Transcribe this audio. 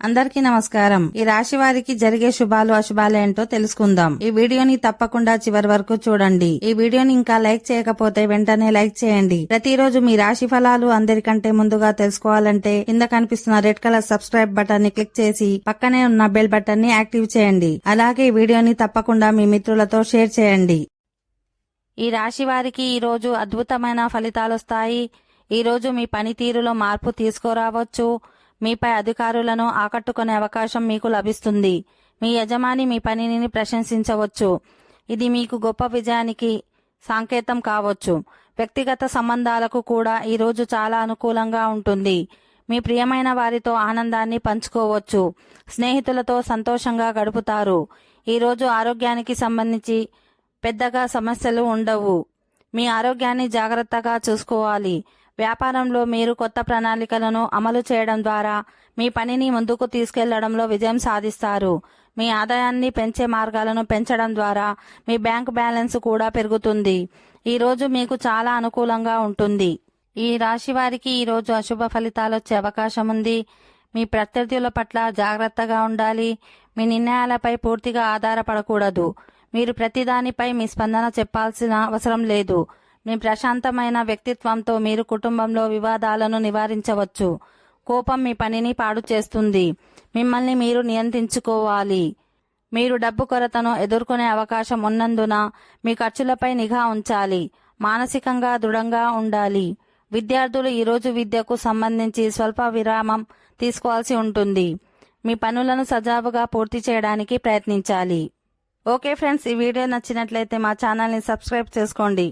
అందరికీ నమస్కారం. ఈ రాశి వారికి జరిగే శుభాలు అశుభాలు ఏంటో తెలుసుకుందాం. ఈ వీడియోని తప్పకుండా చివరి వరకు చూడండి. ఈ వీడియోని ఇంకా లైక్ చేయకపోతే వెంటనే లైక్ చేయండి. ప్రతిరోజు మీ రాశి ఫలాలు అందరికంటే ముందుగా తెలుసుకోవాలంటే కింద కనిపిస్తున్న రెడ్ కలర్ సబ్స్క్రైబ్ బటన్ ని క్లిక్ చేసి పక్కనే ఉన్న బెల్ బటన్ ని యాక్టివ్ చేయండి. అలాగే ఈ వీడియోని తప్పకుండా మీ మిత్రులతో షేర్ చేయండి. ఈ రాశి వారికి ఈ రోజు అద్భుతమైన ఫలితాలొస్తాయి. ఈ రోజు మీ పనితీరులో మార్పు తీసుకురావచ్చు. మీపై అధికారులను ఆకట్టుకునే అవకాశం మీకు లభిస్తుంది. మీ యజమాని మీ పనిని ప్రశంసించవచ్చు. ఇది మీకు గొప్ప విజయానికి సంకేతం కావచ్చు. వ్యక్తిగత సంబంధాలకు కూడా ఈరోజు చాలా అనుకూలంగా ఉంటుంది. మీ ప్రియమైన వారితో ఆనందాన్ని పంచుకోవచ్చు. స్నేహితులతో సంతోషంగా గడుపుతారు. ఈరోజు ఆరోగ్యానికి సంబంధించి పెద్దగా సమస్యలు ఉండవు. మీ ఆరోగ్యాన్ని జాగ్రత్తగా చూసుకోవాలి. వ్యాపారంలో మీరు కొత్త ప్రణాళికలను అమలు చేయడం ద్వారా మీ పనిని ముందుకు తీసుకెళ్లడంలో విజయం సాధిస్తారు. మీ ఆదాయాన్ని పెంచే మార్గాలను పెంచడం ద్వారా మీ బ్యాంకు బ్యాలెన్స్ కూడా పెరుగుతుంది. ఈ రోజు మీకు చాలా అనుకూలంగా ఉంటుంది. ఈ రాశి వారికి ఈ రోజు అశుభ ఫలితాలు వచ్చే అవకాశం ఉంది. మీ ప్రత్యర్థుల పట్ల జాగ్రత్తగా ఉండాలి. మీ నిర్ణయాలపై పూర్తిగా ఆధారపడకూడదు. మీరు ప్రతిదానిపై మీ స్పందన చెప్పాల్సిన అవసరం లేదు. మీ ప్రశాంతమైన వ్యక్తిత్వంతో మీరు కుటుంబంలో వివాదాలను నివారించవచ్చు. కోపం మీ పనిని పాడు చేస్తుంది. మిమ్మల్ని మీరు నియంత్రించుకోవాలి. మీరు డబ్బు కొరతను ఎదుర్కొనే అవకాశం ఉన్నందున మీ ఖర్చులపై నిఘా ఉంచాలి. మానసికంగా దృఢంగా ఉండాలి. విద్యార్థులు ఈరోజు విద్యకు సంబంధించి స్వల్ప విరామం తీసుకోవాల్సి ఉంటుంది. మీ పనులను సజావుగా పూర్తి చేయడానికి ప్రయత్నించాలి. ఓకే ఫ్రెండ్స్, ఈ వీడియో నచ్చినట్లయితే మా ఛానల్ని సబ్స్క్రైబ్ చేసుకోండి.